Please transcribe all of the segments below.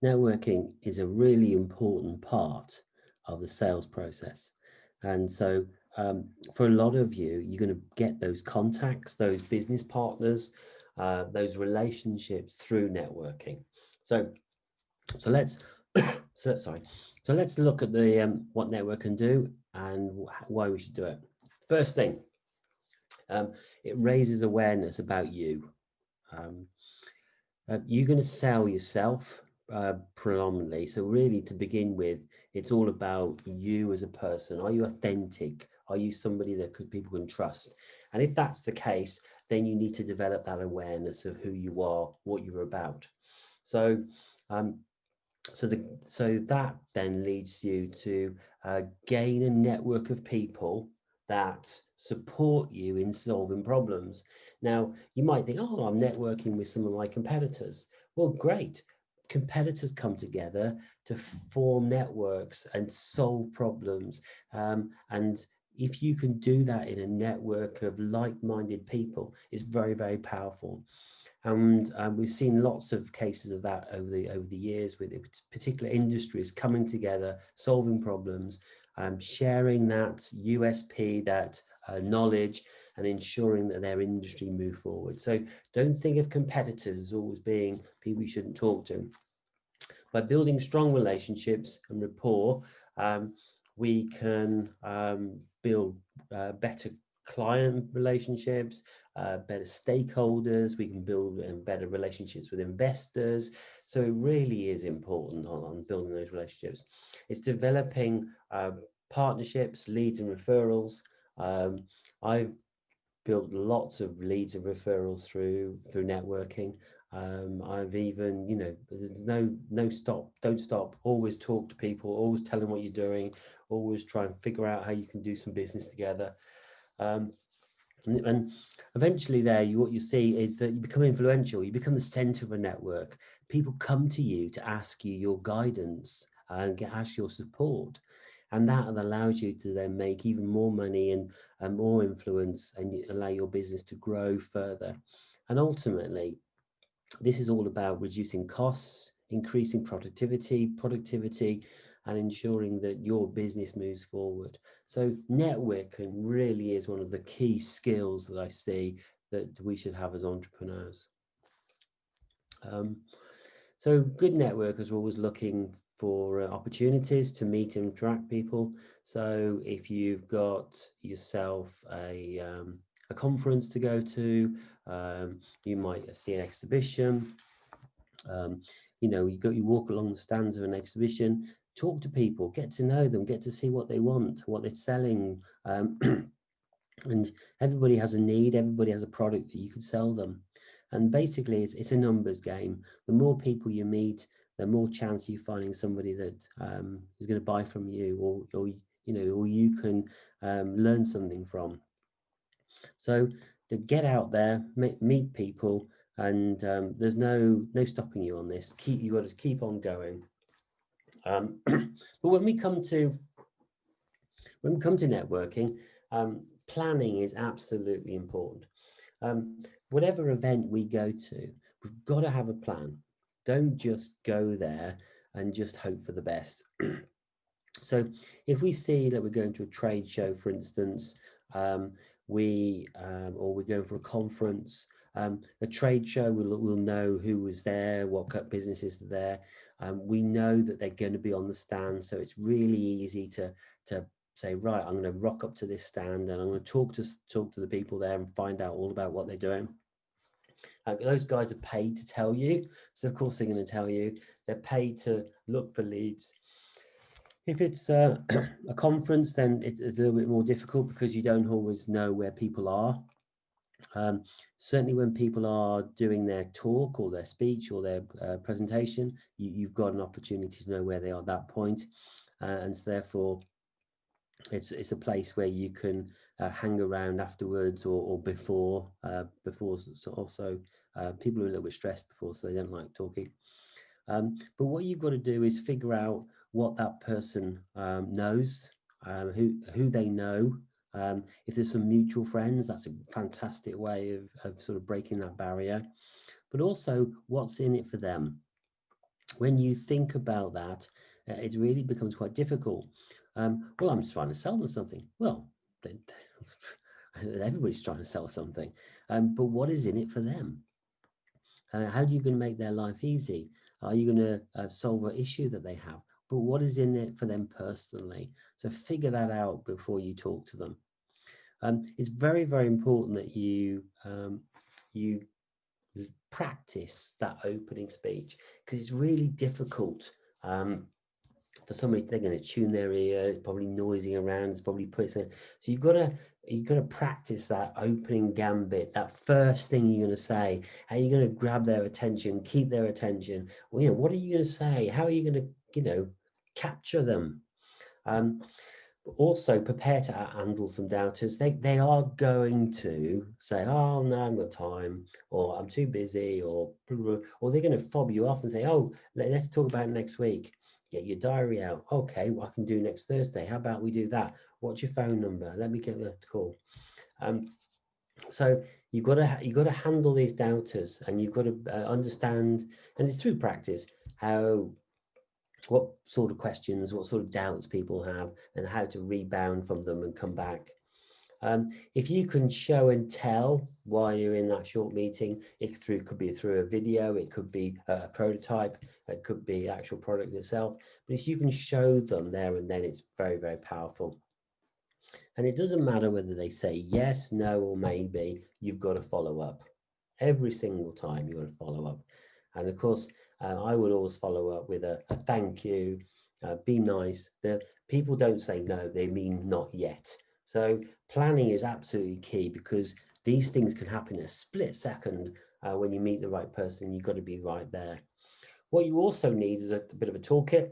networking is a really important part of the sales process. And so for a lot of you, you're going to get those contacts, those business partners, those relationships through networking. So, so let's, sorry. So let's look at the what network can do and why we should do it. First thing, it raises awareness about you. Um, you're going to sell yourself predominantly. So really, to begin with, it's all about you as a person. Are you authentic? Are you somebody that people can trust? And if that's the case, then you need to develop that awareness of who you are, what you're about. So, um, so that then leads you to gain a network of people that support you in solving problems. Now, you might think, oh, I'm networking with some of my competitors. Well, great. Competitors come together to form networks and solve problems. And if you can do that in a network of like-minded people, it's very, very powerful. And we've seen lots of cases of that over the years, with particular industries coming together, solving problems, sharing that USP, that knowledge, and ensuring that their industry move forward. So don't think of competitors as always being people you shouldn't talk to. By building strong relationships and rapport, we can build better client relationships, better stakeholders. We can build better relationships with investors. So it really is important on building those relationships. It's developing partnerships, leads and referrals. I've built lots of leads and referrals through networking. I've even, there's no stop, don't stop, always talk to people, always tell them what you're doing, always try and figure out how you can do some business together. Um, and eventually what you see is that you become influential, you become the center of a network. People come to you to ask you your guidance and ask your support. And that allows you to then make even more money and more influence, and allow your business to grow further. And ultimately, this is all about reducing costs, increasing productivity, and ensuring that your business moves forward. So networking really is one of the key skills that I see that we should have as entrepreneurs. Um, so good networkers are always looking for opportunities to meet and interact people. So if you've got yourself a conference to go to, you might see an exhibition. You walk along the stands of an exhibition, talk to people, get to know them, get to see what they want, what they're selling. And everybody has a need, everybody has a product that you could sell them. And basically it's a numbers game. The more people you meet, the more chance you finding somebody that is going to buy from you, or you can learn something from. So to get out there, meet people, and there's no stopping you on this. You got to keep on going. But when we come to networking, planning is absolutely important. Whatever event we go to, we've got to have a plan. Don't just go there and just hope for the best. So if we see that we're going to a trade show, for instance, or we're going for a conference, a trade show, we'll know who was there, what businesses are there. We know that they're going to be on the stand, so it's really easy to say, right, I'm going to rock up to this stand and I'm going to talk to the people there and find out all about what they're doing. Those guys are paid to tell you, so of course they're going to tell you. They're paid to look for leads. If it's a conference, then it's a little bit more difficult because you don't always know where people are. Certainly when people are doing their talk or their speech or their presentation, you've got an opportunity to know where they are at that point. And so therefore, it's a place where you can hang around afterwards or before. So also, people are a little bit stressed before, so they don't like talking. But what you've got to do is figure out what that person knows, who they know. If there's some mutual friends, that's a fantastic way of sort of breaking that barrier. But also, what's in it for them? when you think about that, it really becomes quite difficult. Well, I'm just trying to sell them something. Well, they, everybody's trying to sell something, but what is in it for them? How are you going to make their life easy? Are you going to solve an issue that they have? But what is in it for them personally? So figure that out before you talk to them. It's very, very important that you practice that opening speech, because it's really difficult. For somebody, they're going to tune their ear, it's probably noising around, it's probably putting it. So you've got to practice that opening gambit, that first thing you're going to say. How are you going to grab their attention, keep their attention? Well, what are you going to say? How are you going to capture them? Also prepare to handle some doubters. They are going to say, oh no, I haven't got time, or I'm too busy, or they're going to fob you off and say, oh, let's talk about it next week. Get your diary out. Okay, what I can do next Thursday, how about we do that? What's your phone number? Let me get the call. So you've got to handle these doubters, and you've got to understand, and it's through practice, what sort of questions, what sort of doubts people have, and how to rebound from them and come back. If you can show and tell while you're in that short meeting, could be through a video, it could be a prototype, it could be actual product itself. But if you can show them there and then, it's very, very powerful. And it doesn't matter whether they say yes, no, or maybe, you've got to follow up. Every single time you've got to follow up. And of course, I would always follow up with a thank you, be nice. The people don't say no, they mean not yet. So planning is absolutely key, because these things can happen in a split second. When you meet the right person, you've got to be right there. What you also need is a bit of a toolkit.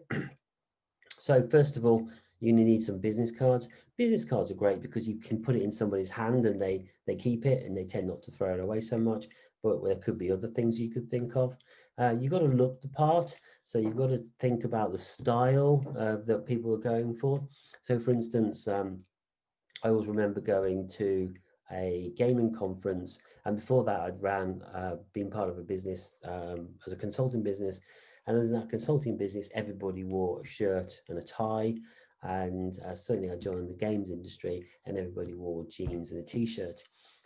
So first of all, you're going to need some business cards. Business cards are great because you can put it in somebody's hand and they keep it, and they tend not to throw it away so much. But there could be other things you could think of. You've got to look the part. So you've got to think about the style that people are going for. So for instance, I always remember going to a gaming conference, and before that I'd been part of a business as a consulting business, and in that consulting business everybody wore a shirt and a tie, and certainly I joined the games industry and everybody wore jeans and a t-shirt.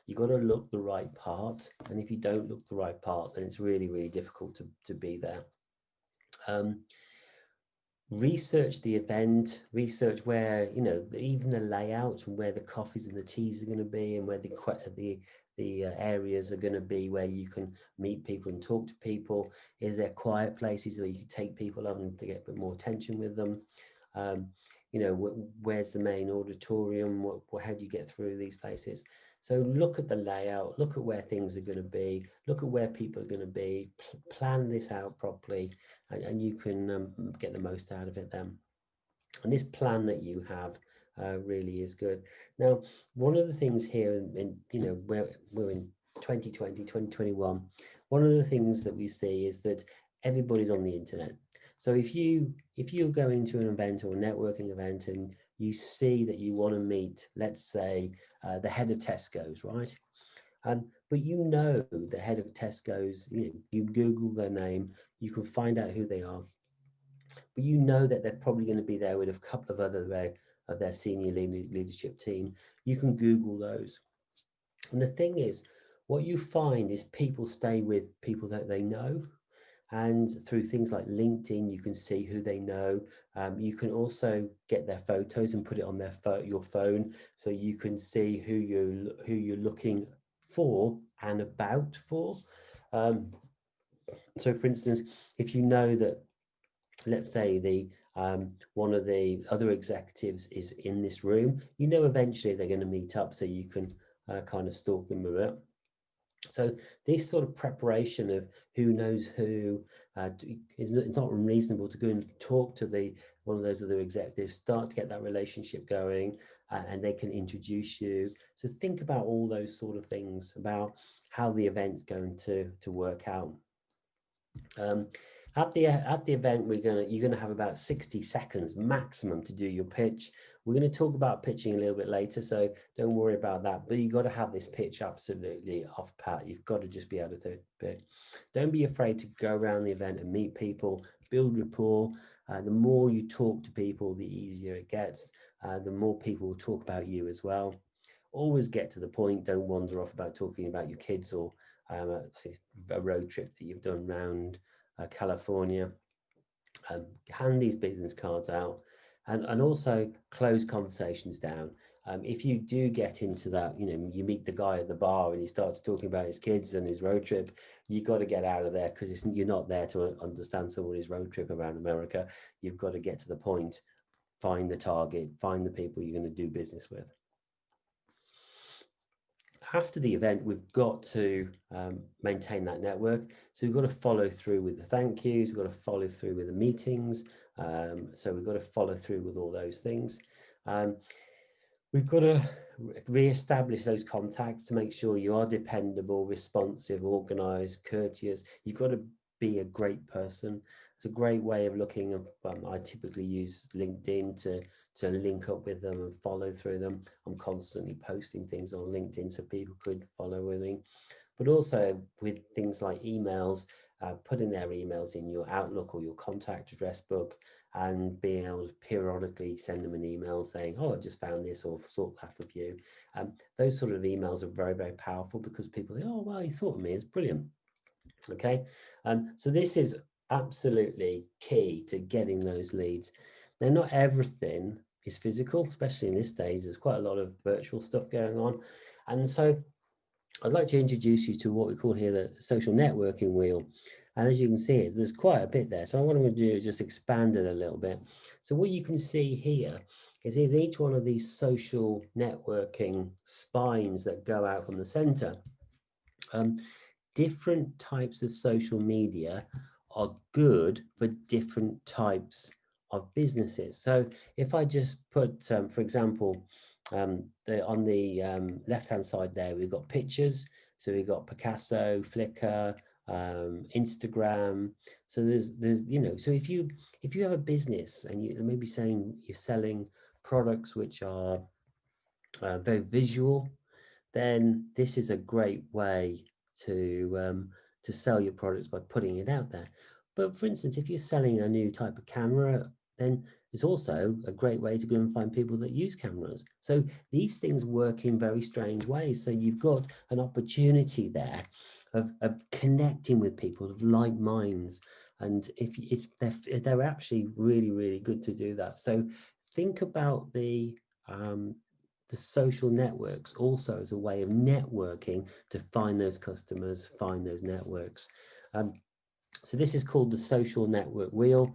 You've got to look the right part, and if you don't look the right part, then it's really, really difficult to be there. Research the event, research where, even the layout and where the coffees and the teas are going to be, and where the areas are going to be where you can meet people and talk to people. Is there quiet places where you can take people up and to get a bit more attention with them? Where's the main auditorium? How do you get through these places? So look at the layout, look at where things are going to be, look at where people are going to be, plan this out properly, and you can get the most out of it then. And this plan that you have really is good. Now, one of the things here, we're in 2020, 2021, one of the things that we see is that everybody's on the internet. So if you're going to an event or a networking event and you see that you want to meet, let's say, the head of Tesco's, right? But the head of Tesco's, you Google their name, you can find out who they are, but that they're probably going to be there with a couple of other of their senior leadership team. You can Google those. And the thing is, what you find is people stay with people that they know. And through things like LinkedIn, you can see who they know. You can also get their photos and put it on your phone, so you can see who you're looking for and about for. So, for instance, if you know that, let's say one of the other executives is in this room, eventually they're going to meet up, so you can kind of stalk them a bit. So this sort of preparation of who knows who, it's not unreasonable to go and talk to one of those other executives, start to get that relationship going, and they can introduce you. So think about all those sort of things, about how the event's going to work out. At the event, you're gonna have about 60 seconds maximum to do your pitch. We're going to talk about pitching a little bit later, so don't worry about that. But you've got to have this pitch absolutely off pat. You've got to just be able to pitch. Don't be afraid to go around the event and meet people, build rapport. The more you talk to people, the easier it gets. The more people will talk about you as well. Always get to the point. Don't wander off about talking about your kids or a road trip that you've done around California. Hand these business cards out, and also close conversations down. If you do get into that, you meet the guy at the bar and he starts talking about his kids and his road trip, you got to get out of there, because you're not there to understand somebody's road trip around America. You've got to get to the point, find the target, find the people you're going to do business with. After the event, we've got to maintain that network. So we've got to follow through with the thank yous. We've got to follow through with the meetings. So we've got to follow through with all those things. We've got to re-establish those contacts to make sure you are dependable, responsive, organized, courteous. You've got to be a great person. It's a great way of looking at, I typically use LinkedIn to link up with them and follow through them. I'm constantly posting things on LinkedIn so people could follow with me, but also with things like emails, putting their emails in your Outlook or your contact address book, and being able to periodically send them an email saying, oh, I just found this, or thought that of you. Those sort of emails are very, very powerful, because people think, oh, well, you thought of me, it's brilliant. Okay, so this is absolutely key to getting those leads. Now, not everything is physical, especially in this days. There's quite a lot of virtual stuff going on. And so I'd like to introduce you to what we call here the social networking wheel. And as you can see, there's quite a bit there. So what I'm going to do is just expand it a little bit. So what you can see here is each one of these social networking spines that go out from the center. Different types of social media are good for different types of businesses. So if I just put, for example, on the left-hand side there, we've got pictures. So we've got Picasso, Flickr, Instagram. So there's so if you have a business and you maybe saying you're selling products which are very visual, then this is a great way to sell your products by putting it out there. But for instance, if you're selling a new type of camera, then it's also a great way to go and find people that use cameras. So these things work in very strange ways. So you've got an opportunity there of connecting with people of like minds, and they're actually really, really good to do that. So think about the social networks also as a way of networking to find those customers, find those networks. So this is called the social network wheel.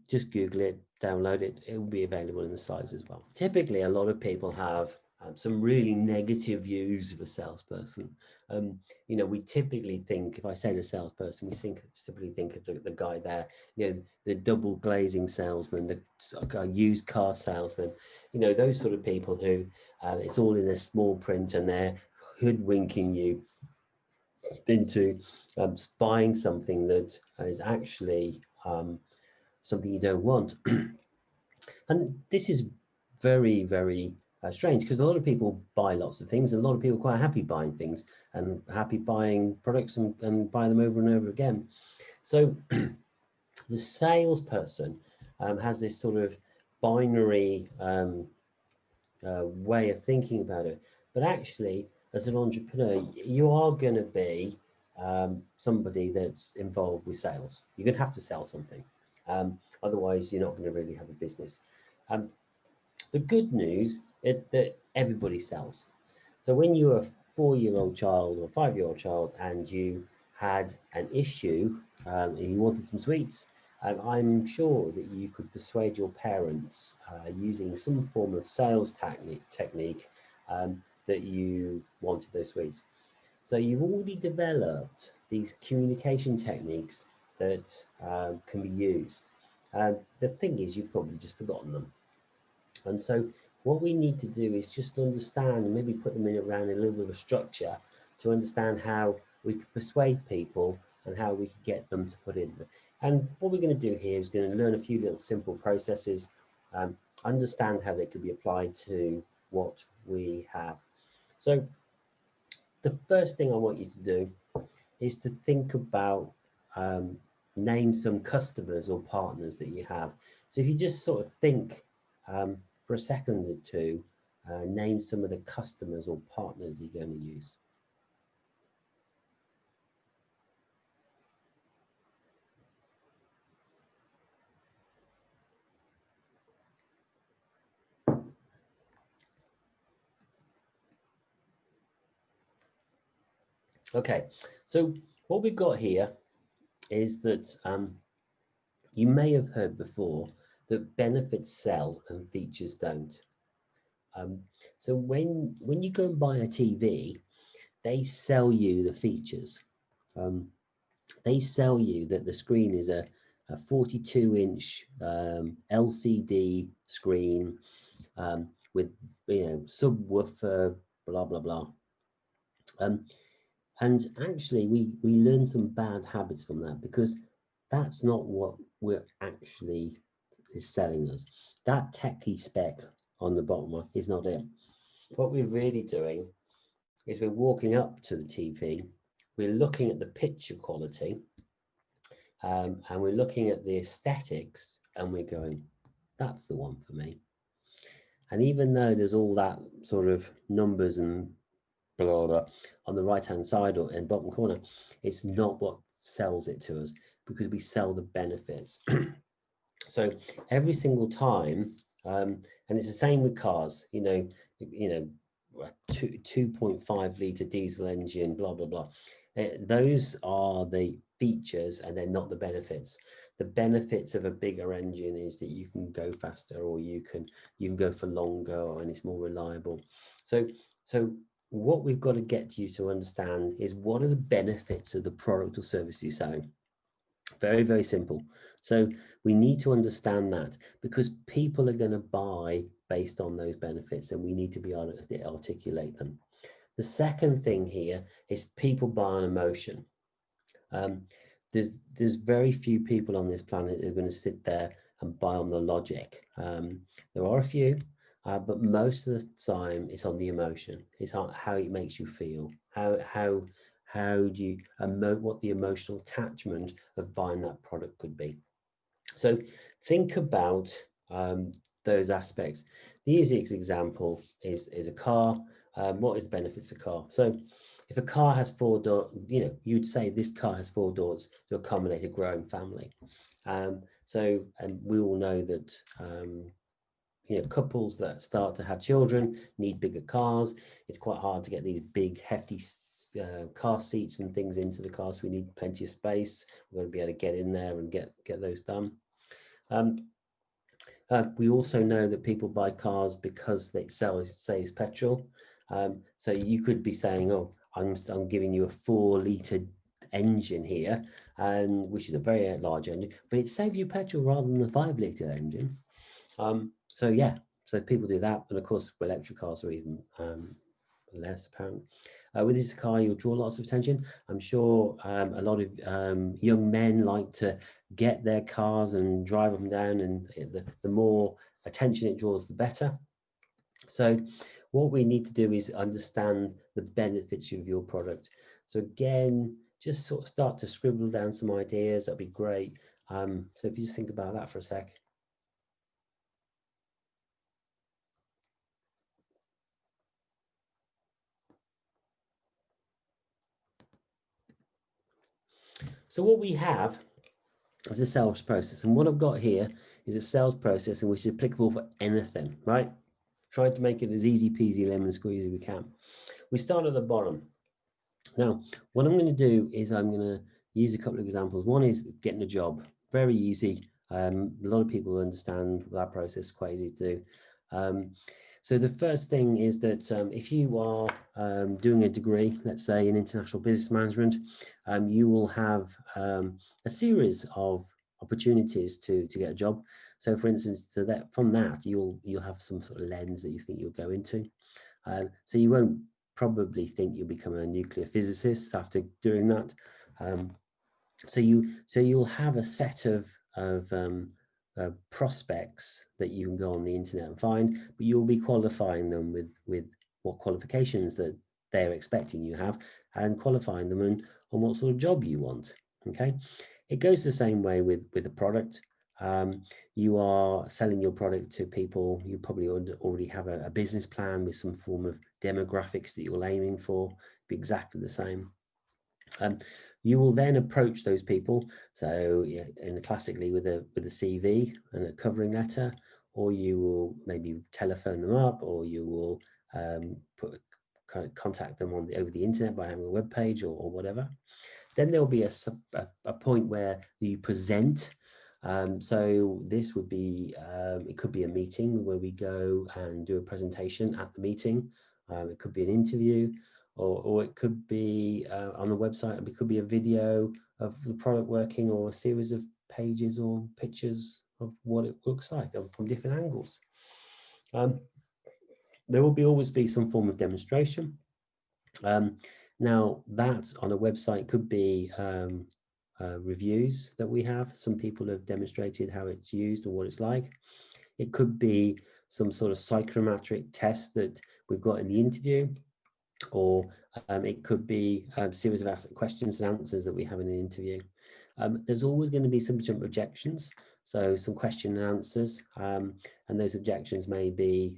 Just Google it, download it. It will be available in the slides as well. Typically, a lot of people have some really negative views of a salesperson. We typically think, if I say the salesperson, we simply think of the guy there, the double glazing salesman, the used car salesman, those sort of people who it's all in a small print and they're hoodwinking you into buying something that is actually something you don't want. And this is very, very strange, because a lot of people buy lots of things, and a lot of people are quite happy buying things and happy buying products and buy them over and over again. So the salesperson has this sort of binary way of thinking about it. But actually, as an entrepreneur, you are going to be somebody that's involved with sales. You're going to have to sell something. Otherwise, you're not going to really have a business. The good news is that everybody sells. So when you're a 4-year-old child or 5-year-old child and you had an issue and you wanted some sweets, I'm sure that you could persuade your parents using some form of sales technique that you wanted those sweets. So you've already developed these communication techniques that can be used. The thing is, you've probably just forgotten them. And so what we need to do is just understand and maybe put them in around a little bit of a structure to understand how we could persuade people and how we could get them to put in. And what we're going to do here is going to learn a few little simple processes, understand how they could be applied to what we have. So the first thing I want you to do is to think about, name some customers or partners that you have. So if you just sort of think for a second or two, name some of the customers or partners you're going to use. Okay, so what we've got here is that you may have heard before that benefits sell and features don't. So when you go and buy a TV, they sell you the features. They sell you that the screen is a 42-inch LCD screen with, you know, subwoofer, blah blah blah. And actually, we learn some bad habits from that, because that's not what we're actually is selling us. That techie spec on the bottom is not it. What we're really doing is we're walking up to the TV, we're looking at the picture quality, and we're looking at the aesthetics, and we're going, that's the one for me. And even though there's all that sort of numbers and blah, blah, blah on the right hand side or in bottom corner, it's not what sells it to us, because we sell the benefits. So every single time, and it's the same with cars, you know, 2.5 litre diesel engine, blah blah blah. Those are the features, and they're not the benefits. The benefits of a bigger engine is that you can go faster, or you can go for longer, and it's more reliable. So what we've got to get you to understand is, what are the benefits of the product or service you're selling? Very, very simple. So we need to understand that, because people are going to buy based on those benefits, and we need to be able to articulate them. The second thing here is people buy on emotion. There's very few people on this planet that are going to sit there and buy on the logic. There are a few, but most of the time it's on the emotion. It's on how it makes you feel. How do you emote, what the emotional attachment of buying that product could be. So think about those aspects. The easiest example is a car. What is the benefits of a car? So if a car has 4 doors, you know, you'd say this car has 4 doors to accommodate a growing family. And we all know that you know, couples that start to have children need bigger cars. It's quite hard to get these big, hefty car seats and things into the car, so we need plenty of space. We're going to be able to get in there and get those done. We also know that people buy cars because they saves petrol. So you could be saying, oh, I'm giving you a 4-litre engine here, and which is a very large engine, but it saves you petrol rather than the 5-litre engine. So yeah, so people do that, and of course electric cars are even less apparent. With this car, you'll draw lots of attention. I'm sure a lot of young men like to get their cars and drive them down, and the more attention it draws, the better. So what we need to do is understand the benefits of your product. So again, just sort of start to scribble down some ideas. That'd be great. So if you just think about that for a sec. So what we have is a sales process, and what I've got here is a sales process in which is applicable for anything, right? Trying to make it as easy peasy lemon squeezy as we can. We start at the bottom. Now, what I'm going to do is I'm going to use a couple of examples. One is getting a job, very easy. A lot of people understand that process, quite easy to do. So the first thing is that if you are doing a degree, let's say in international business management, you will have a series of opportunities to get a job. So for instance, from that, you'll have some sort of lens that you think you'll go into. So you won't probably think you'll become a nuclear physicist after doing that. So you'll have a set of prospects that you can go on the internet and find, but you'll be qualifying them with what qualifications that they're expecting you have, and qualifying them on what sort of job you want. Okay, it goes the same way with a product. You are selling your product to people. You probably already have a business plan with some form of demographics that you're aiming for. Be exactly the same. You will then approach those people. So yeah, classically with a CV and a covering letter, or you will maybe telephone them up, or you will contact them over the internet by having a web page or whatever. Then there'll be a point where you present. So this would be, it could be a meeting where we go and do a presentation at the meeting. It could be an interview, or it could be on the website. It could be a video of the product working, or a series of pages or pictures of what it looks like from different angles. There will always be some form of demonstration. Now that on a website could be reviews that we have. Some people have demonstrated how it's used or what it's like. It could be some sort of psychometric test that we've got in the interview, or it could be a series of questions and answers that we have in an interview. There's always going to be some objections, so some question and answers, and those objections may be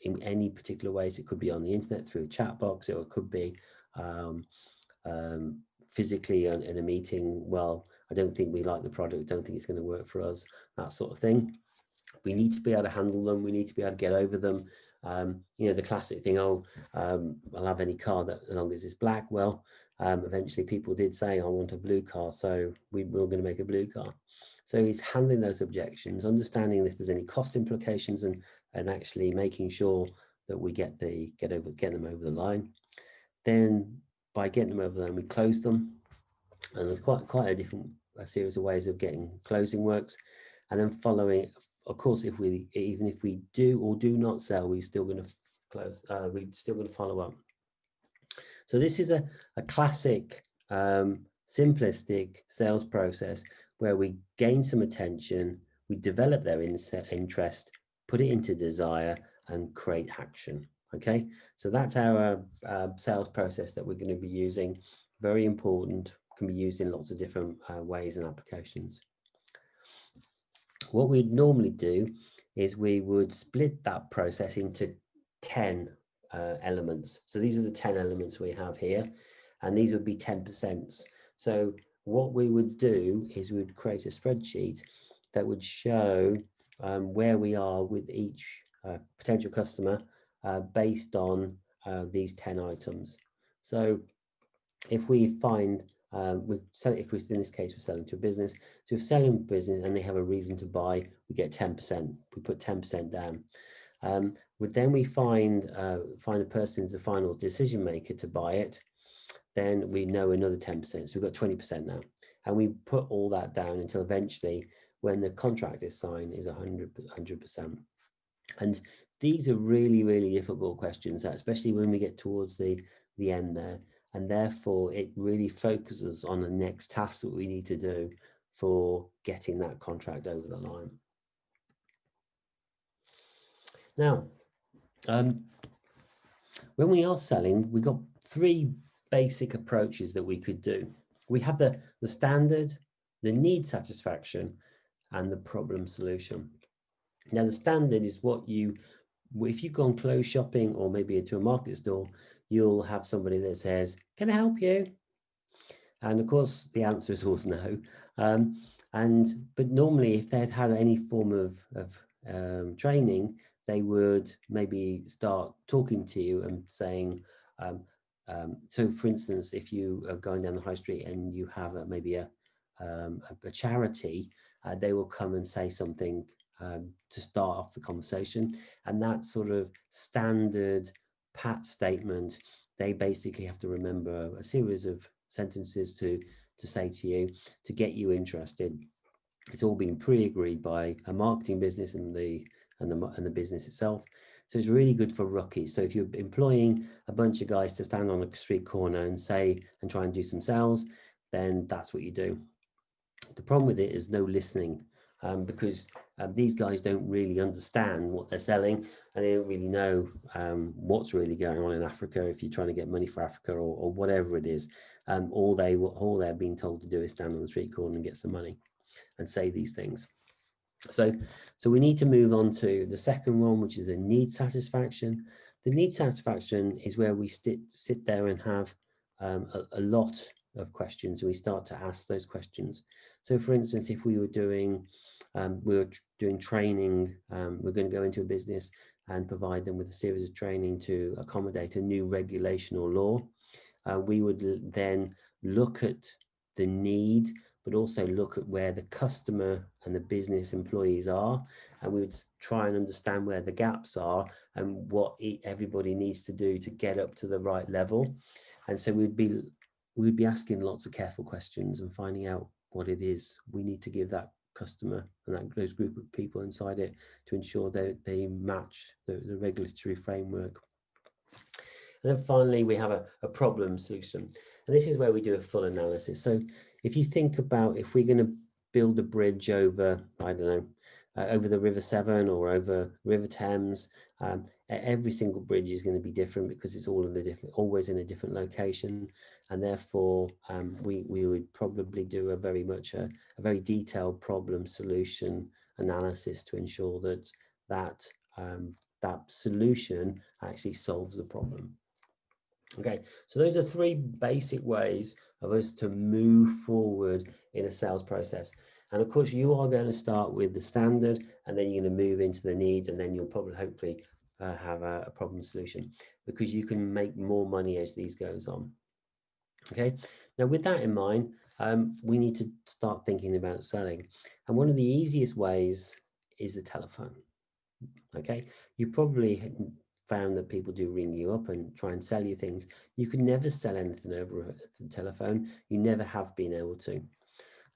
in any particular ways. It could be on the internet through a chat box, or it could be physically in a meeting. Well, I don't think we like the product, don't think it's going to work for us, that sort of thing. We need to be able to handle them. We need to be able to get over them. You know, the classic thing, I'll have any car that as long as it's black. Well, eventually people did say, I want a blue car, so we're going to make a blue car. So it's handling those objections, understanding if there's any cost implications, and actually making sure that we get them over the line. Then by getting them over the line, we close them, and there's quite a series of ways of getting closing works. And then following, of course, even if we do or do not sell, we're still going to close. We're still going to follow up. So this is a classic simplistic sales process where we gain some attention, we develop their interest, put it into desire, and create action. Okay, so that's our sales process that we're going to be using. Very important, can be used in lots of different ways and applications. What we'd normally do is we would split that process into 10 elements. So these are the 10 elements we have here, and these would be 10%. So what we would do is we'd create a spreadsheet that would show where we are with each potential customer based on these 10 items. So if we find in this case we're selling to a business, so if selling to a business and they have a reason to buy, we get 10%. We put 10% down. But then we find the person's the final decision maker to buy it, then we know another 10%. So we've got 20% now, and we put all that down until eventually, when the contract is signed, is 100%. And these are really, really difficult questions, especially when we get towards the end there. And therefore, it really focuses on the next task that we need to do for getting that contract over the line. Now, when we are selling, we've got 3 basic approaches that we could do. We have the standard, the need satisfaction, and the problem solution. Now, the standard is if you go on clothes shopping or maybe into a market store, you'll have somebody that says, can I help you? And of course, the answer is always no. But normally, if they'd had any form of training, they would maybe start talking to you and saying, so for instance, if you are going down the high street and you have maybe a charity, they will come and say something to start off the conversation. And that sort of standard pat statement, they basically have to remember a series of sentences to say to you to get you interested. It's all been pre-agreed by a marketing business and the business itself. So it's really good for rookies. So if you're employing a bunch of guys to stand on a street corner and try and do some sales, then that's what you do. The problem with it is no listening, because these guys don't really understand what they're selling, and they don't really know what's really going on in Africa if you're trying to get money for Africa, or whatever it is. All they're being told to do is stand on the street corner and get some money and say these things. So we need to move on to the second one, which is the need satisfaction. The need satisfaction is where we sit there and have a lot of questions, and we start to ask those questions. So for instance, if we were doing training, we're going to go into a business and provide them with a series of training to accommodate a new regulation or law. We would then look at the need, but also look at where the customer and the business employees are, and we would try and understand where the gaps are and what everybody needs to do to get up to the right level. And so we'd be asking lots of careful questions and finding out what it is we need to give that customer and those group of people inside it to ensure that they match the regulatory framework. And then finally, we have a problem solution. And this is where we do a full analysis. So if you think about, if we're going to build a bridge over, I don't know, over the River Severn or over River Thames, every single bridge is going to be different because it's always in a different location. And therefore, we would probably do a very detailed problem solution analysis to ensure that solution actually solves the problem. Okay, so those are three basic ways of us to move forward in a sales process. And of course, you are going to start with the standard, and then you're going to move into the needs, and then you'll probably hopefully have a problem solution, because you can make more money as these goes on. Okay, now with that in mind, we need to start thinking about selling. And one of the easiest ways is the telephone. Okay, you probably found that people do ring you up and try and sell you things. You can never sell anything over the telephone. You never have been able to.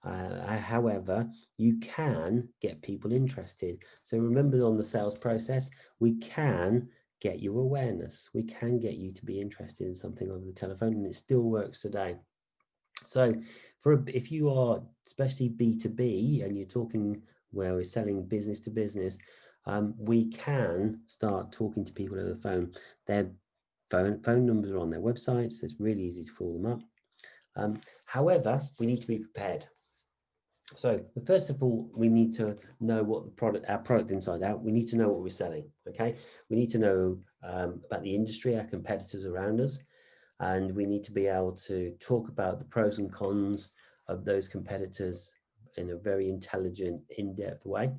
However, you can get people interested. So remember, on the sales process, we can get your awareness. We can get you to be interested in something over the telephone, and it still works today. So if you are especially B2B and you're talking where we're selling business to business, we can start talking to people over the phone. Their phone numbers are on their websites, so it's really easy to follow them up. However, we need to be prepared. So first of all, we need to know what our product inside out. We need to know what we're selling. Okay, we need to know about the industry, our competitors around us, and we need to be able to talk about the pros and cons of those competitors in a very intelligent, in-depth way.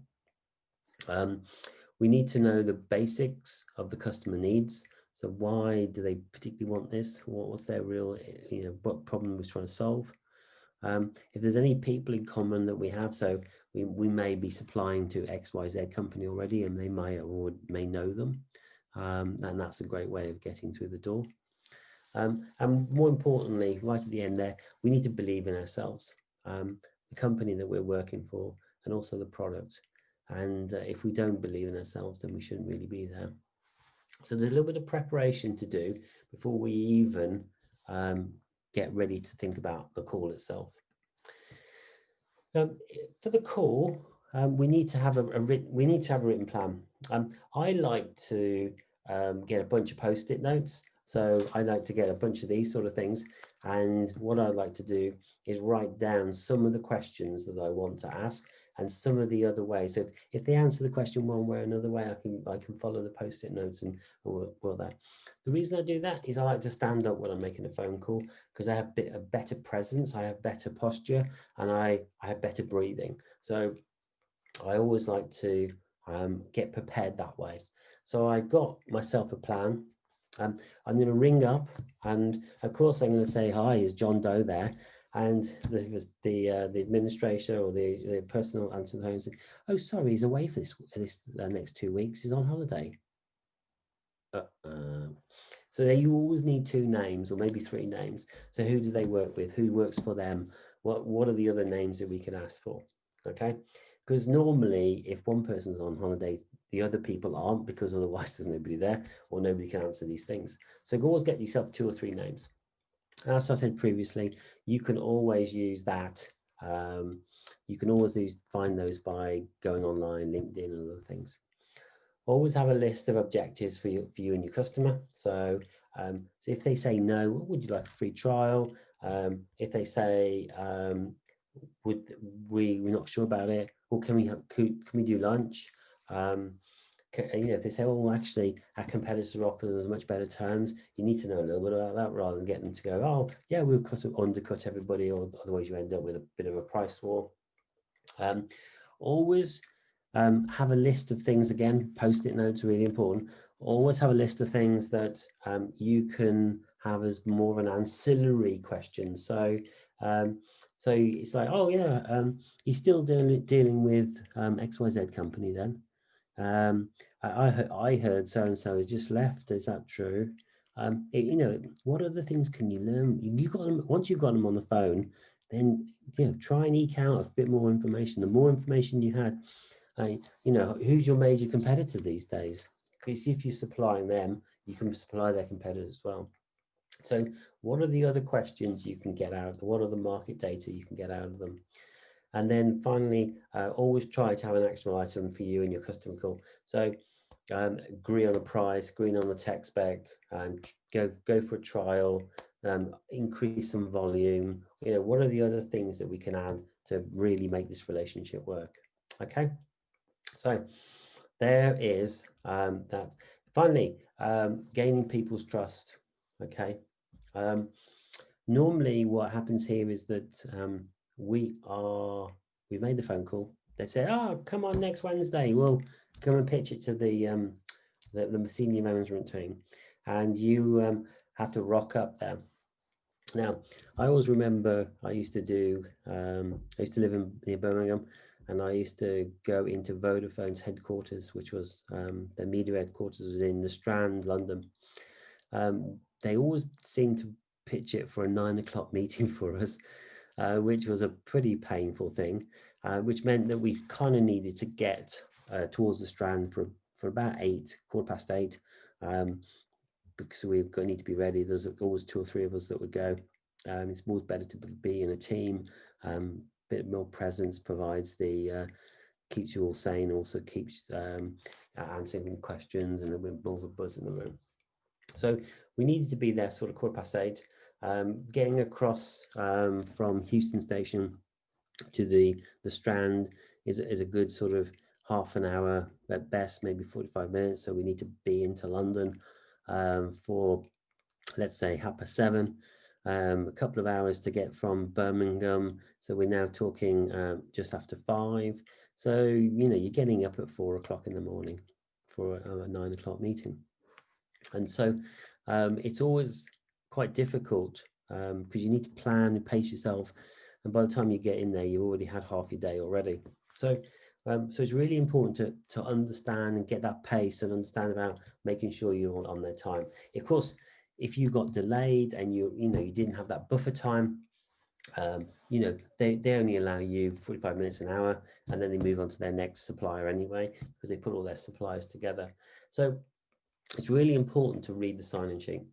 We need to know the basics of the customer needs. So why do they particularly want this? What's their real, what problem we're trying to solve? If there's any people in common that we have, so we may be supplying to XYZ company already, and they may know them, and that's a great way of getting through the door. And more importantly, right at the end there, we need to believe in ourselves, the company that we're working for, and also the product. And if we don't believe in ourselves, then we shouldn't really be there. So there's a little bit of preparation to do before we even get ready to think about the call itself. For the call, we need to have a written plan. I like to get a bunch of post-it notes. So I like to get a bunch of these sort of things, and what I like to do is write down some of the questions that I want to ask and some of the other ways. So if they answer the question one way or another way, I can follow the post-it notes and well that. The reason I do that is I like to stand up when I'm making a phone call, because I have a better presence, I have better posture, and I have better breathing. So I always like to get prepared that way. So I got myself a plan. I'm going to ring up, and of course I'm going to say, hi, is John Doe there? And the administrator or the person will answer the phone and say, oh, sorry, he's away for this next 2 weeks, he's on holiday. So you always need 2 names or maybe 3 names. So who do they work with? Who works for them? What are the other names that we can ask for? Okay, because normally if one person's on holiday, the other people aren't, because otherwise there's nobody there or nobody can answer these things. So always get yourself 2 or 3 names. As I said previously, you can always use that You can always find those by going online, LinkedIn, and other things. Always have a list of objectives for you and your customer. So, so if they say no, would you like a free trial? If they say we're not sure about it, or can we do lunch? If they say, oh, actually, our competitors offer us much better terms, you need to know a little bit about that rather than get them to go, oh, yeah, we'll undercut everybody, or otherwise you end up with a bit of a price war. Always have a list of things, again, post-it notes are really important. Always have a list of things that you can have as more of an ancillary question. So so it's like, oh yeah, you're still dealing with XYZ company then? I heard so and so has just left. Is that true? What other things can you learn? You got them once you've got them on the phone. Then try and eke out a bit more information. The more information you had, who's your major competitor these days? Because if you're supplying them, you can supply their competitors as well. So, what are the other questions you can get out? What are the market data you can get out of them? And then finally, always try to have an actionable item for you and your customer call. So agree on a price, agree on the tech spec, go for a trial, increase some volume. What are the other things that we can add to really make this relationship work? Okay, so there is that. Finally, gaining people's trust. Okay, normally what happens here is that we made the phone call. They say, oh, come on next Wednesday, we'll come and pitch it to the senior management team, and you have to rock up there. Now, I always remember I used to live near Birmingham, and I used to go into Vodafone's headquarters, which was their media headquarters was in the Strand, London. They always seemed to pitch it for a 9 o'clock meeting for us, which was a pretty painful thing, which meant that we kind of needed to get towards the Strand for about 8:15, because we need to be ready. There's always 2 or 3 of us that would go. It's always better to be in a team. Bit more presence provides keeps you all sane, also keeps answering questions and a bit more of a buzz in the room. So we needed to be there sort of 8:15. Getting across from Houston Station to the Strand is a good sort of half an hour at best, maybe 45 minutes. So we need to be into London for, let's say, 7:30. A couple of hours to get from Birmingham, so we're now talking just after 5. So you're getting up at 4 o'clock in the morning for a 9 o'clock meeting. And so it's always quite difficult because you need to plan and pace yourself, and by the time you get in there, you've already had half your day already. So it's really important to understand and get that pace and understand about making sure you're on their time. Of course, if you got delayed and you didn't have that buffer time, they only allow you 45 minutes, an hour, and then they move on to their next supplier anyway, because they put all their suppliers together. So it's really important to read the sign-in sheet.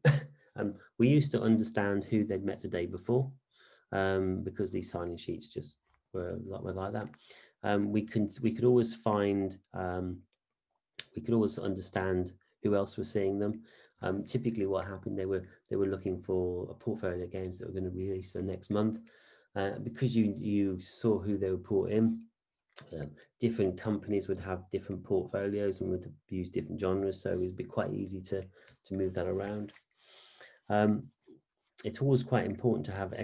We used to understand who they'd met the day before, because these sign-in sheets just were like that. We could always find, we could always understand who else was seeing them. Typically what happened, they were looking for a portfolio of games that were going to release the next month, because you saw who they were brought in. Different companies would have different portfolios and would use different genres, so it would be quite easy to move that around. It's always quite important to have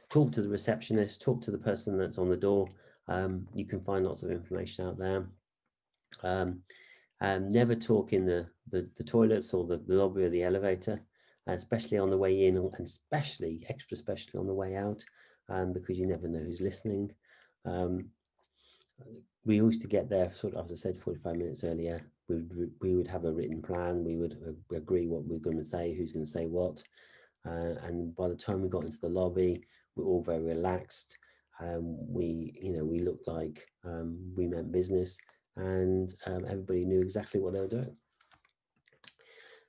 talk to the receptionist, talk to the person that's on the door. You can find lots of information out there. Never talk in the toilets or the lobby or the elevator, especially on the way in, and especially on the way out, because you never know who's listening. We used to get there sort of, as I said, 45 minutes earlier. We would have a written plan. We would agree what we're going to say, who's going to say what, and by the time we got into the lobby, we're all very relaxed. We looked like we meant business, and everybody knew exactly what they were doing.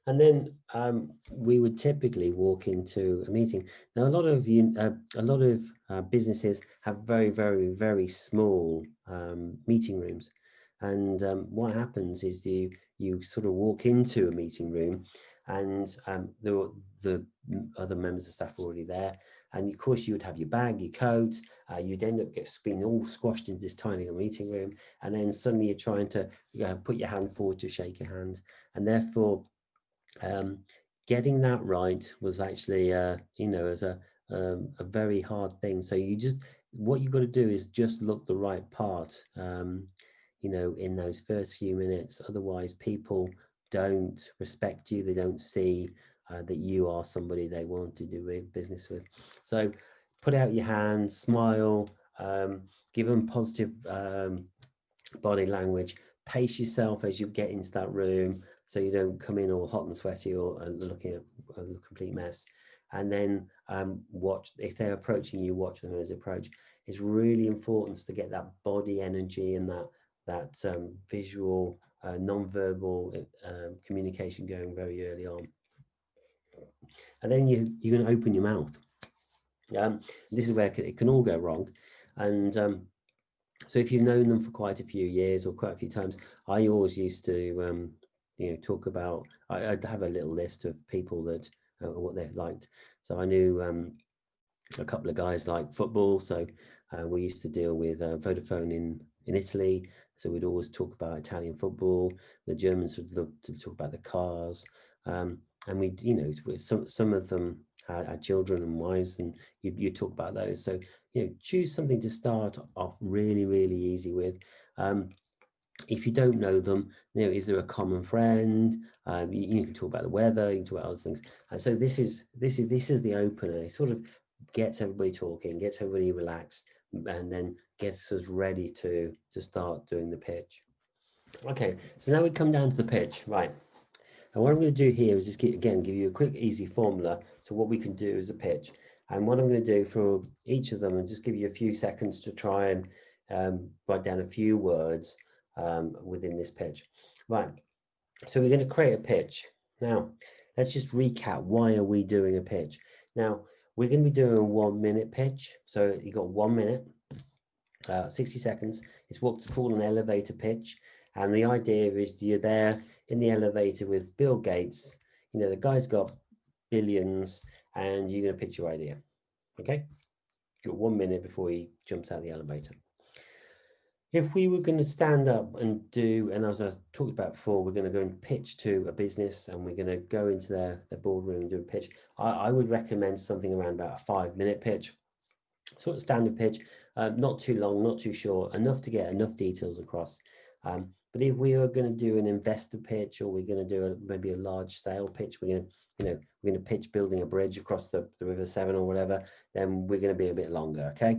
And then we would typically walk into a meeting. Now, a lot of businesses have very, very, very small meeting rooms, and what happens is you sort of walk into a meeting room, and the other members of staff are already there, and of course you would have your bag, your coat. You'd end up being all squashed into this tiny little meeting room, and then suddenly you're trying to put your hand forward to shake your hand, and therefore um, getting that right was actually, as a very hard thing. So what you've got to do is just look the right part, in those first few minutes. Otherwise, people don't respect you. They don't see that you are somebody they want to do business with. So put out your hand, smile, give them positive body language, pace yourself as you get into that room so you don't come in all hot and sweaty or looking at a complete mess. And then watch, if they're approaching you, watch them as they approach. It's really important to get that body energy and that visual, non-verbal communication going very early on. And then you're going to open your mouth. This is where it can all go wrong. And so if you've known them for quite a few years or quite a few times, I always used to, talk about, I'd have a little list of people that, what they've liked. So I knew a couple of guys like football. So we used to deal with Vodafone in Italy. So we'd always talk about Italian football. The Germans would love to talk about the cars. And we, some of them had children and wives, and you talk about those. So, choose something to start off really, really easy with. If you don't know them, is there a common friend? You can talk about the weather, you can talk about other things. And so this is the opener. It sort of gets everybody talking, gets everybody relaxed, and then gets us ready to start doing the pitch. Okay, so now we come down to the pitch, right? And what I'm going to do here is just give you a quick, easy formula to what we can do as a pitch. And what I'm going to do for each of them, and just give you a few seconds to try and write down a few words within this pitch. Right, so we're going to create a pitch. Now, let's just recap. Why are we doing a pitch? Now, we're going to be doing a 1 minute pitch. So you've got 1 minute, 60 seconds. It's what's called an elevator pitch. And the idea is you're there in the elevator with Bill Gates. The guy's got billions, and you're going to pitch your idea. Okay? You've got 1 minute before he jumps out of the elevator. If we were going to stand up and do, and as I talked about before, we're going to go and pitch to a business, and we're going to go into their boardroom and do a pitch, I would recommend something around about a 5 minute pitch, sort of standard pitch, not too long, not too short, enough to get enough details across. But if we are going to do an investor pitch, or we're going to do maybe a large sale pitch, we're going to pitch building a bridge across the River Severn or whatever, then we're going to be a bit longer, okay?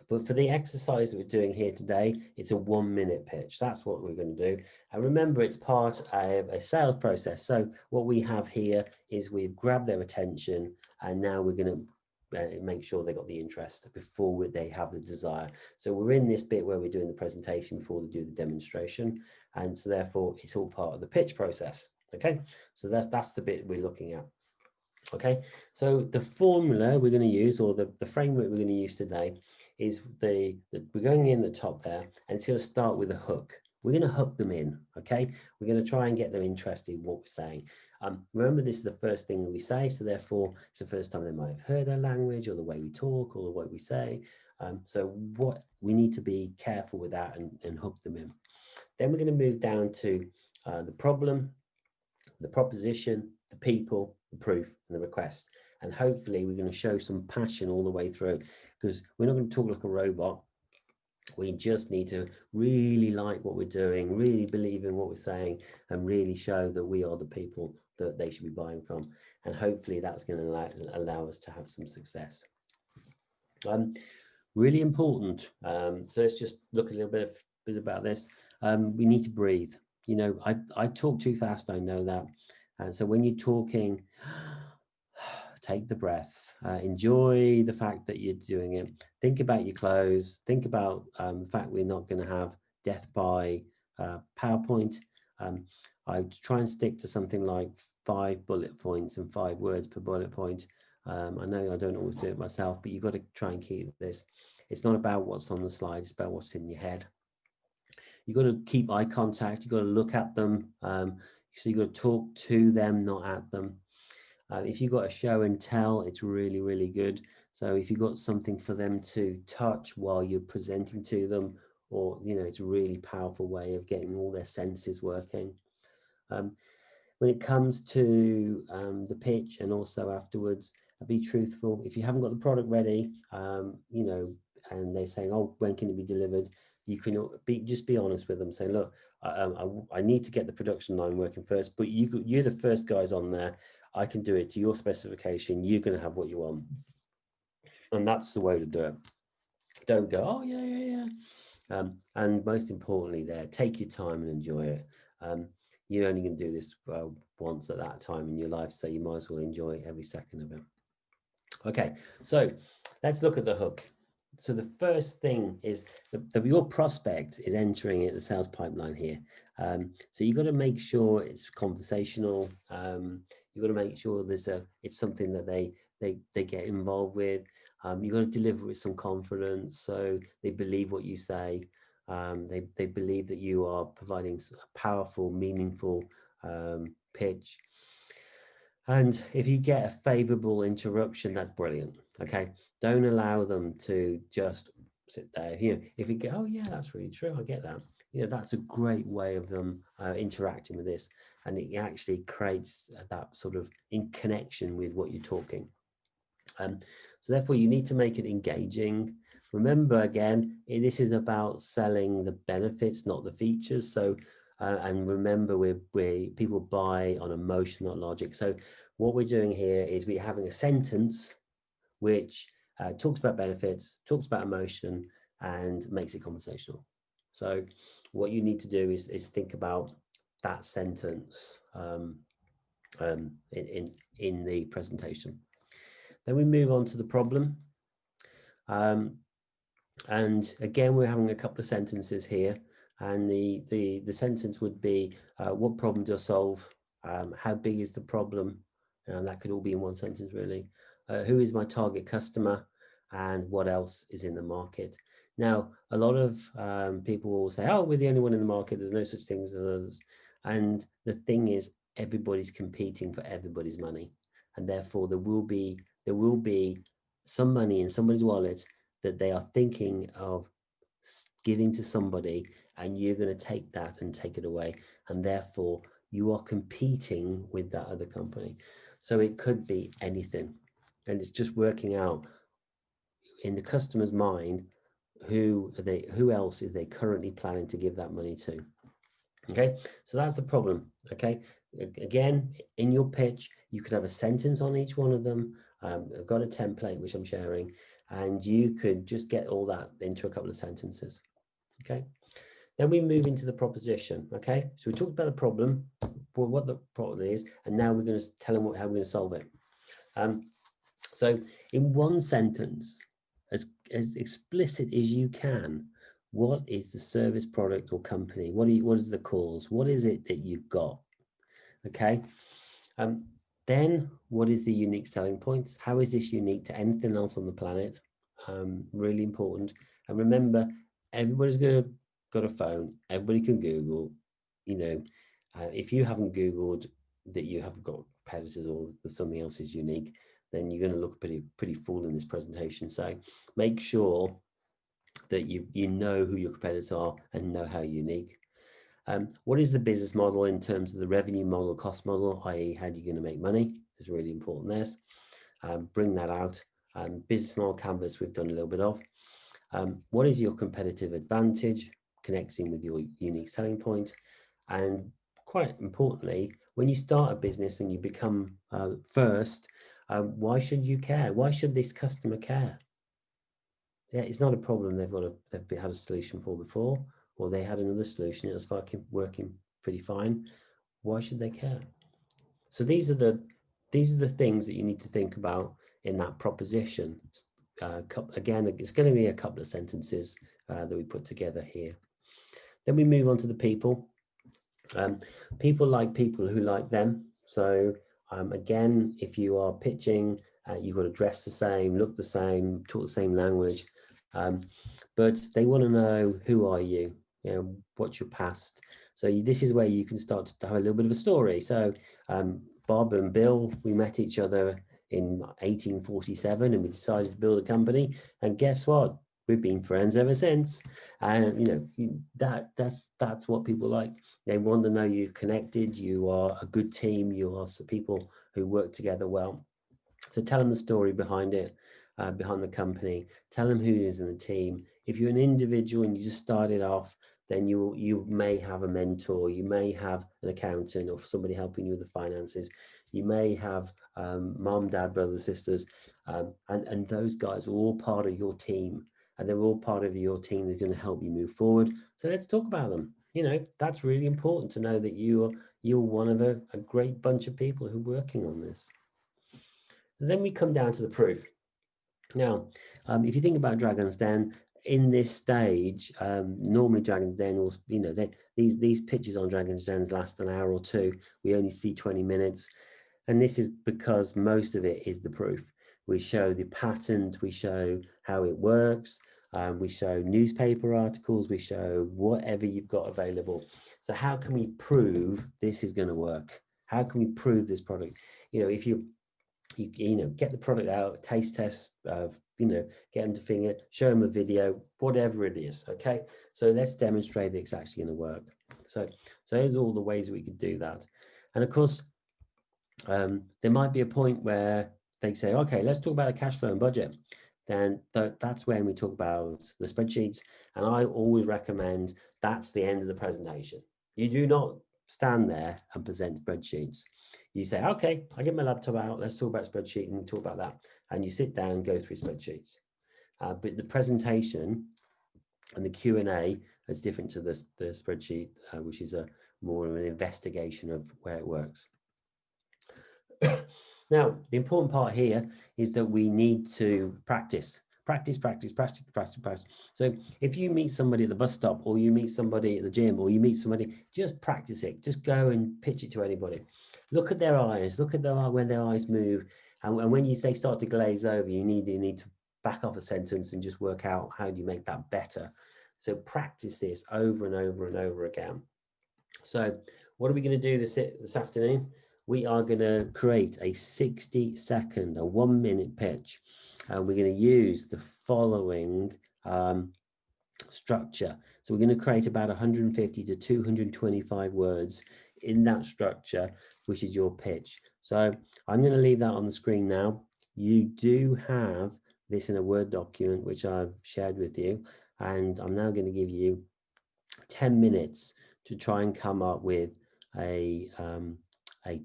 But for the exercise that we're doing here today, it's a 1 minute pitch. That's what we're going to do. And remember, it's part of a sales process. So what we have here is we've grabbed their attention, and now we're going to make sure they got the interest before they have the desire. So we're in this bit where we're doing the presentation before they do the demonstration. And so therefore it's all part of the pitch process. Okay, so that's the bit we're looking at. Okay, so the formula we're going to use, or the framework we're going to use today, is we're going in the top there, and it's going to start with a hook. We're going to hook them in. Okay, we're going to try and get them interested in what we're saying. Remember, this is the first thing that we say, so therefore it's the first time they might have heard our language, or the way we talk, or the way we say. So what we need to be careful with that and hook them in. Then we're going to move down to the problem, the proposition, the people, the proof, and the request. And hopefully we're going to show some passion all the way through, because we're not going to talk like a robot. We just need to really like what we're doing, really believe in what we're saying, and really show that we are the people that they should be buying from. And hopefully that's going to allow us to have some success. Really important. So let's just look a little bit about this. We need to breathe. I talk too fast, I know that. And so when you're talking, take the breath, enjoy the fact that you're doing it. Think about your clothes. Think about the fact we're not going to have death by PowerPoint. I try and stick to something like 5 bullet points and 5 words per bullet point. I know I don't always do it myself, but you've got to try and keep this. It's not about what's on the slide, it's about what's in your head. You've got to keep eye contact, you've got to look at them. So you've got to talk to them, not at them. If you've got a show and tell, it's really, really good. So if you've got something for them to touch while you're presenting to them, or, you know, it's a really powerful way of getting all their senses working. When it comes to the pitch and also afterwards, be truthful. If you haven't got the product ready, you know, and they're saying, oh, when can it be delivered? You can just be honest with them. Say, look, I need to get the production line working first, but you're the first guys on there. I can do it to your specification. You're going to have what you want. And that's the way to do it. Don't go, oh, yeah. And most importantly there, take your time and enjoy it. You're only going to do this once at that time in your life, so you might as well enjoy every second of it. Okay, so let's look at the hook. So the first thing is that your prospect is entering the sales pipeline here. So you've got to make sure it's conversational. You've got to make sure it's something that they get involved with. You've got to deliver with some confidence, so they believe what you say. They believe that you are providing a powerful, meaningful pitch. And if you get a favorable interruption, that's brilliant. Okay, don't allow them to just sit there. You know, if you go, oh yeah, that's really true, I get that. You know, that's a great way of them interacting with this, and it actually creates that sort of in connection with what you're talking. So therefore, you need to make it engaging. Remember, again, this is about selling the benefits, not the features. So, and remember, people buy on emotion, not logic. So what we're doing here is we're having a sentence which talks about benefits, talks about emotion, and makes it conversational. So what you need to do is think about that sentence in the presentation. Then we move on to the problem. And again, we're having a couple of sentences here. And the sentence would be, what problem do I solve? How big is the problem? And that could all be in one sentence, really. Who is my target customer? And what else is in the market? Now, a lot of people will say, oh, we're the only one in the market. There's no such thing as others. And the thing is, everybody's competing for everybody's money. And therefore, there will be some money in somebody's wallet that they are thinking of giving to somebody, and you're going to take that and take it away, and therefore you are competing with that other company. So it could be anything, and it's just working out in the customer's mind who else is they currently planning to give that money to. Okay, so that's the problem. Okay, again, in your pitch, you could have a sentence on each one of them. I've got a template which I'm sharing, and you could just get all that into a couple of sentences. Okay, then we move into the proposition. Okay, so we talked about the problem, what the problem is, and now we're going to tell them how we're going to solve it. So in one sentence, as explicit as you can, what is the service, product, or company? What is the cause? What is it that you've got? Okay. Then what is the unique selling point? How is this unique to anything else on the planet? Really important. And remember, everybody's got a phone. Everybody can Google. You know, if you haven't Googled that you have got competitors or that something else is unique, then you're going to look pretty full in this presentation. So make sure that you know who your competitors are and know how unique. What is the business model in terms of the revenue model, cost model, i.e. how are you going to make money is really important there. Bring that out. Business model canvas we've done a little bit of. What is your competitive advantage, connecting with your unique selling point? And quite importantly, when you start a business and you become first, why should you care? Why should this customer care? Yeah, it's not a problem they've had a solution for before, or they had another solution, it was working pretty fine. Why should they care? So these are the things that you need to think about in that proposition. Again, it's going to be a couple of sentences that we put together here. Then we move on to the people. People like people who like them. So again, if you are pitching, you've got to dress the same, look the same, talk the same language, but they want to know, who are you? You know, what's your past? So this is where you can start to have a little bit of a story. So Bob and Bill, we met each other in 1847 and we decided to build a company. And guess what? We've been friends ever since. And you know, that's what people like. They want to know you've connected, you are a good team, you are people who work together well. So tell them the story behind it, behind the company. Tell them who is in the team. If you're an individual and you just started off, then you may have a mentor, you may have an accountant or somebody helping you with the finances. You may have mom, dad, brothers, sisters, and those guys are all part of your team, and they're all part of your team that's going to help you move forward. So let's talk about them. You know, that's really important to know that you're one of a great bunch of people who are working on this. Then we come down to the proof. Now, if you think about Dragon's Den, in this stage, normally Dragon's Den will, you know, these pitches on Dragon's Dens last an hour or two. We only see 20 minutes. And this is because most of it is the proof. We show the patent, we show how it works, we show newspaper articles, we show whatever you've got available. So how can we prove this is going to work? How can we prove this product? You know, if you know, get the product out, taste test, you know, get them to finger, show them a video, whatever it is. Okay, so let's demonstrate it's actually going to work. So those are all the ways we could do that. And of course, there might be a point where they say, okay, let's talk about a cash flow and budget. Then that's when we talk about the spreadsheets. And I always recommend that's the end of the presentation. You do not stand there and present spreadsheets. You say, okay, I get my laptop out, let's talk about spreadsheet and talk about that. And you sit down and go through spreadsheets. But the presentation and the Q&A is different to the spreadsheet, which is a more of an investigation of where it works. Now, the important part here is that we need to practice. So if you meet somebody at the bus stop, or you meet somebody at the gym, or you meet somebody, just practice it. Just go and pitch it to anybody. Look at their eyes. Look at when their eyes move. And when they start to glaze over, you need to back off a sentence and just work out how do you make that better. So practice this over and over and over again. So what are we going to do this afternoon? We are going to create a 60-second, a 1-minute pitch. And we're going to use the following structure. So we're going to create about 150 to 225 words in that structure, which is your pitch. So I'm going to leave that on the screen now. You do have this in a Word document, which I've shared with you. And I'm now going to give you 10 minutes to try and come up with a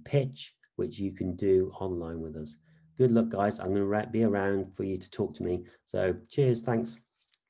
pitch which you can do online with us. Good luck, guys. I'm going to be around for you to talk to me. So cheers. Thanks.